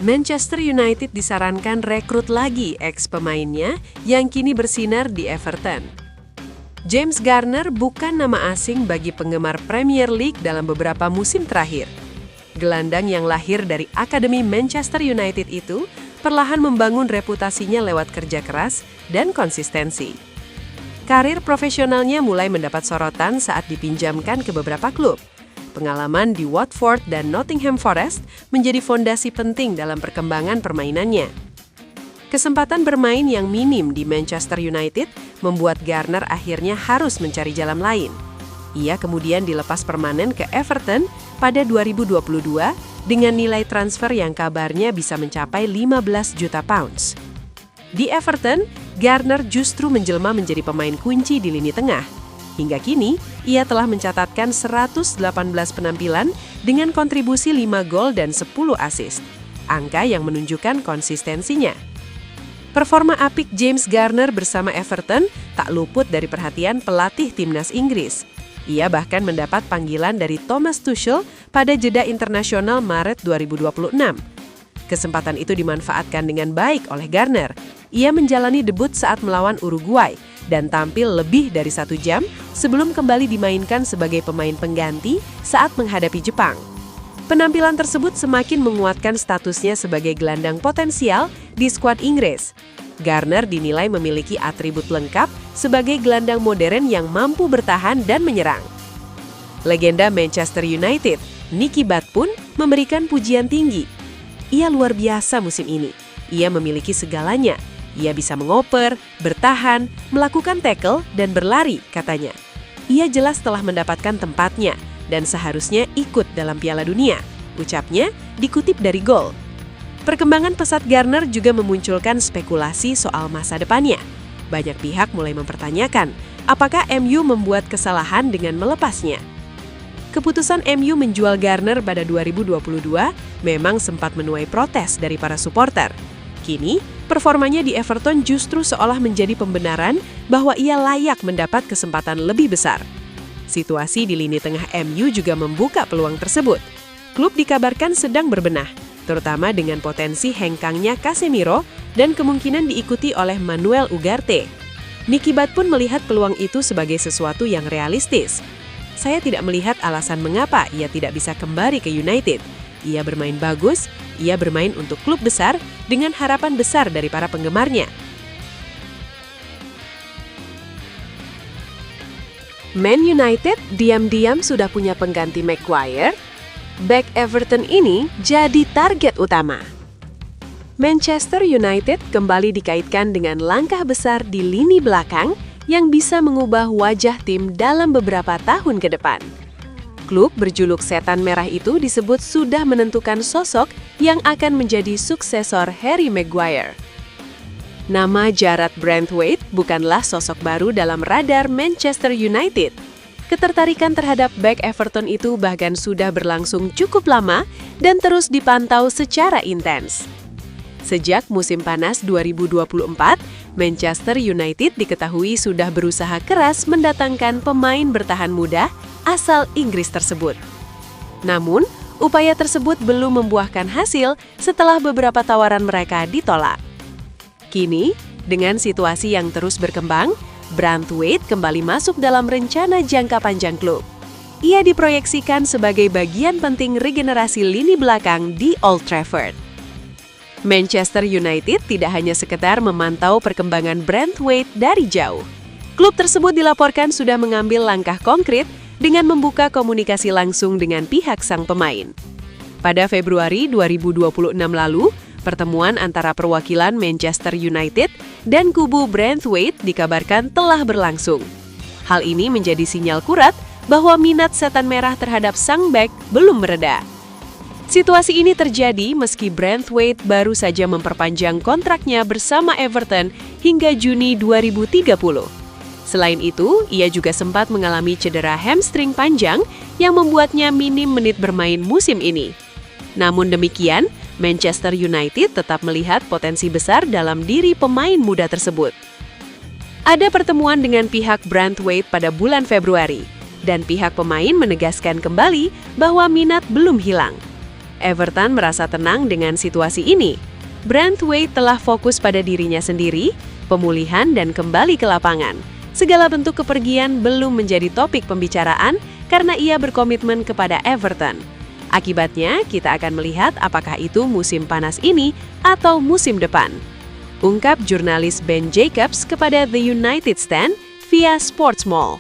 Manchester United disarankan rekrut lagi ex-pemainnya yang kini bersinar di Everton. James Garner bukan nama asing bagi penggemar Premier League dalam beberapa musim terakhir. Gelandang yang lahir dari Akademi Manchester United itu perlahan membangun reputasinya lewat kerja keras dan konsistensi. Karir profesionalnya mulai mendapat sorotan saat dipinjamkan ke beberapa klub. Pengalaman di Watford dan Nottingham Forest menjadi fondasi penting dalam perkembangan permainannya. Kesempatan bermain yang minim di Manchester United membuat Garner akhirnya harus mencari jalan lain. Ia kemudian dilepas permanen ke Everton pada 2022 dengan nilai transfer yang kabarnya bisa mencapai 15 juta pounds. Di Everton, Garner justru menjelma menjadi pemain kunci di lini tengah. Hingga kini, ia telah mencatatkan 118 penampilan dengan kontribusi 5 gol dan 10 assist, angka yang menunjukkan konsistensinya. Performa apik James Garner bersama Everton tak luput dari perhatian pelatih timnas Inggris. Ia bahkan mendapat panggilan dari Thomas Tuchel pada jeda internasional Maret 2026. Kesempatan itu dimanfaatkan dengan baik oleh Garner. Ia menjalani debut saat melawan Uruguay dan tampil lebih dari 1 jam sebelum kembali dimainkan sebagai pemain pengganti saat menghadapi Jepang. Penampilan tersebut semakin menguatkan statusnya sebagai gelandang potensial di skuad Inggris. Garner dinilai memiliki atribut lengkap sebagai gelandang modern yang mampu bertahan dan menyerang. Legenda Manchester United, Nicky Butt pun memberikan pujian tinggi. Ia luar biasa musim ini. Ia memiliki segalanya. Ia bisa mengoper, bertahan, melakukan tackle, dan berlari, katanya. Ia jelas telah mendapatkan tempatnya dan seharusnya ikut dalam Piala Dunia, ucapnya dikutip dari Goal. Perkembangan pesat Garner juga memunculkan spekulasi soal masa depannya. Banyak pihak mulai mempertanyakan apakah MU membuat kesalahan dengan melepasnya. Keputusan MU menjual Garner pada 2022 memang sempat menuai protes dari para supporter. Kini, performanya di Everton justru seolah menjadi pembenaran bahwa ia layak mendapat kesempatan lebih besar. Situasi di lini tengah MU juga membuka peluang tersebut. Klub dikabarkan sedang berbenah, terutama dengan potensi hengkangnya Casemiro dan kemungkinan diikuti oleh Manuel Ugarte. Nicky Butt pun melihat peluang itu sebagai sesuatu yang realistis. Saya tidak melihat alasan mengapa ia tidak bisa kembali ke United. Ia bermain bagus, ia bermain untuk klub besar dengan harapan besar dari para penggemarnya. Man United diam-diam sudah punya pengganti Maguire. Back Everton ini jadi target utama. Manchester United kembali dikaitkan dengan langkah besar di lini belakang yang bisa mengubah wajah tim dalam beberapa tahun ke depan. Klub berjuluk Setan Merah itu disebut sudah menentukan sosok yang akan menjadi suksesor Harry Maguire. Nama Jarrad Branthwaite bukanlah sosok baru dalam radar Manchester United. Ketertarikan terhadap back Everton itu bahkan sudah berlangsung cukup lama dan terus dipantau secara intens. Sejak musim panas 2024, Manchester United diketahui sudah berusaha keras mendatangkan pemain bertahan muda asal Inggris tersebut. Namun, upaya tersebut belum membuahkan hasil setelah beberapa tawaran mereka ditolak. Kini, dengan situasi yang terus berkembang, Branthwaite kembali masuk dalam rencana jangka panjang klub. Ia diproyeksikan sebagai bagian penting regenerasi lini belakang di Old Trafford. Manchester United tidak hanya sekedar memantau perkembangan Branthwaite dari jauh. Klub tersebut dilaporkan sudah mengambil langkah konkret dengan membuka komunikasi langsung dengan pihak sang pemain. Pada Februari 2026 lalu, pertemuan antara perwakilan Manchester United dan kubu Branthwaite dikabarkan telah berlangsung. Hal ini menjadi sinyal kuat bahwa minat Setan Merah terhadap sang bek belum mereda. Situasi ini terjadi meski Branthwaite baru saja memperpanjang kontraknya bersama Everton hingga Juni 2030. Selain itu, ia juga sempat mengalami cedera hamstring panjang yang membuatnya minim menit bermain musim ini. Namun demikian, Manchester United tetap melihat potensi besar dalam diri pemain muda tersebut. Ada pertemuan dengan pihak Branthwaite pada bulan Februari, dan pihak pemain menegaskan kembali bahwa minat belum hilang. Everton merasa tenang dengan situasi ini. Branthwaite telah fokus pada dirinya sendiri, pemulihan dan kembali ke lapangan. Segala bentuk kepergian belum menjadi topik pembicaraan karena ia berkomitmen kepada Everton. Akibatnya, kita akan melihat apakah itu musim panas ini atau musim depan. Ungkap jurnalis Ben Jacobs kepada The United Stand via Sportsmall.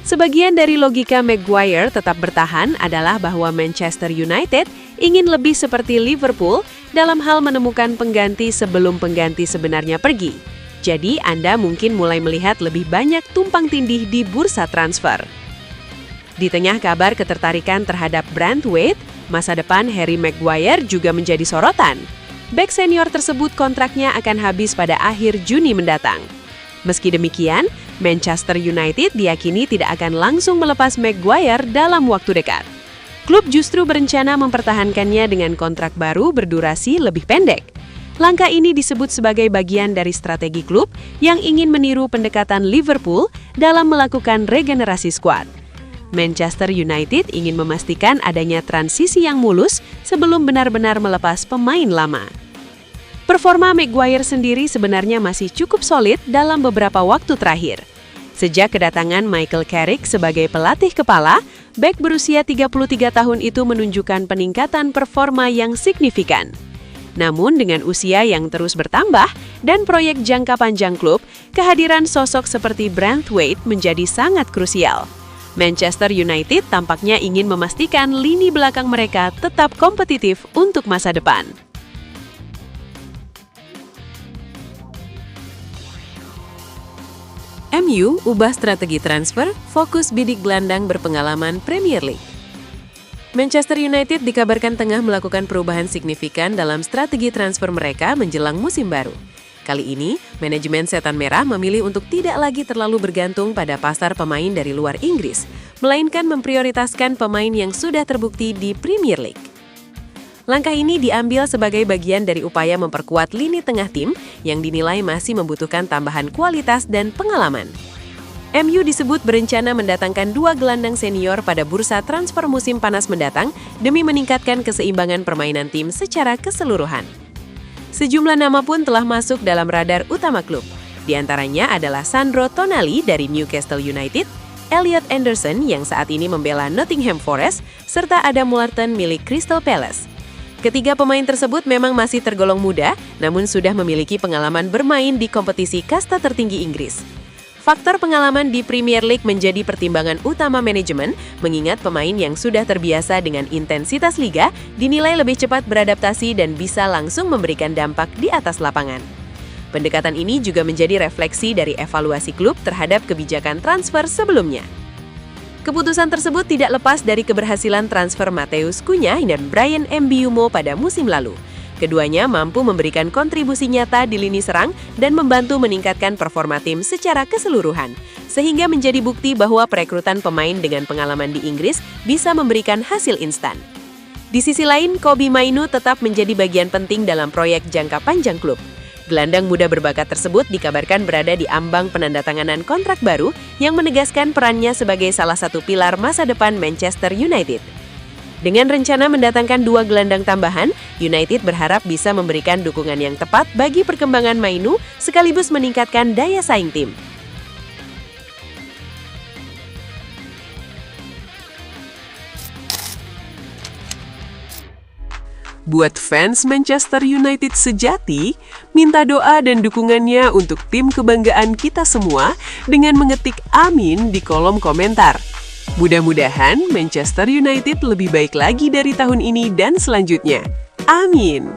Sebagian dari logika Maguire tetap bertahan adalah bahwa Manchester United ingin lebih seperti Liverpool dalam hal menemukan pengganti sebelum pengganti sebenarnya pergi. Jadi Anda mungkin mulai melihat lebih banyak tumpang tindih di bursa transfer. Di tengah kabar ketertarikan terhadap Branthwaite, masa depan Harry Maguire juga menjadi sorotan. Bek senior tersebut kontraknya akan habis pada akhir Juni mendatang. Meski demikian, Manchester United diyakini tidak akan langsung melepas Maguire dalam waktu dekat. Klub justru berencana mempertahankannya dengan kontrak baru berdurasi lebih pendek. Langkah ini disebut sebagai bagian dari strategi klub yang ingin meniru pendekatan Liverpool dalam melakukan regenerasi skuad. Manchester United ingin memastikan adanya transisi yang mulus sebelum benar-benar melepas pemain lama. Performa Maguire sendiri sebenarnya masih cukup solid dalam beberapa waktu terakhir. Sejak kedatangan Michael Carrick sebagai pelatih kepala, bek berusia 33 tahun itu menunjukkan peningkatan performa yang signifikan. Namun dengan usia yang terus bertambah dan proyek jangka panjang klub, kehadiran sosok seperti Branthwaite menjadi sangat krusial. Manchester United tampaknya ingin memastikan lini belakang mereka tetap kompetitif untuk masa depan. MU ubah strategi transfer, fokus bidik gelandang berpengalaman Premier League. Manchester United dikabarkan tengah melakukan perubahan signifikan dalam strategi transfer mereka menjelang musim baru. Kali ini, manajemen Setan Merah memilih untuk tidak lagi terlalu bergantung pada pasar pemain dari luar Inggris, melainkan memprioritaskan pemain yang sudah terbukti di Premier League. Langkah ini diambil sebagai bagian dari upaya memperkuat lini tengah tim yang dinilai masih membutuhkan tambahan kualitas dan pengalaman. MU disebut berencana mendatangkan 2 gelandang senior pada bursa transfer musim panas mendatang demi meningkatkan keseimbangan permainan tim secara keseluruhan. Sejumlah nama pun telah masuk dalam radar utama klub. Di antaranya adalah Sandro Tonali dari Newcastle United, Elliot Anderson yang saat ini membela Nottingham Forest, serta Adam Wharton milik Crystal Palace. Ketiga pemain tersebut memang masih tergolong muda, namun sudah memiliki pengalaman bermain di kompetisi kasta tertinggi Inggris. Faktor pengalaman di Premier League menjadi pertimbangan utama manajemen, mengingat pemain yang sudah terbiasa dengan intensitas liga dinilai lebih cepat beradaptasi dan bisa langsung memberikan dampak di atas lapangan. Pendekatan ini juga menjadi refleksi dari evaluasi klub terhadap kebijakan transfer sebelumnya. Keputusan tersebut tidak lepas dari keberhasilan transfer Matheus Cunha dan Bryan Mbeumo pada musim lalu. Keduanya mampu memberikan kontribusi nyata di lini serang dan membantu meningkatkan performa tim secara keseluruhan, sehingga menjadi bukti bahwa perekrutan pemain dengan pengalaman di Inggris bisa memberikan hasil instan. Di sisi lain, Kobbie Mainoo tetap menjadi bagian penting dalam proyek jangka panjang klub. Gelandang muda berbakat tersebut dikabarkan berada di ambang penandatanganan kontrak baru yang menegaskan perannya sebagai salah satu pilar masa depan Manchester United. Dengan rencana mendatangkan 2 gelandang tambahan, United berharap bisa memberikan dukungan yang tepat bagi perkembangan Mainoo sekaligus meningkatkan daya saing tim. Buat fans Manchester United sejati, minta doa dan dukungannya untuk tim kebanggaan kita semua dengan mengetik amin di kolom komentar. Mudah-mudahan Manchester United lebih baik lagi dari tahun ini dan selanjutnya. Amin.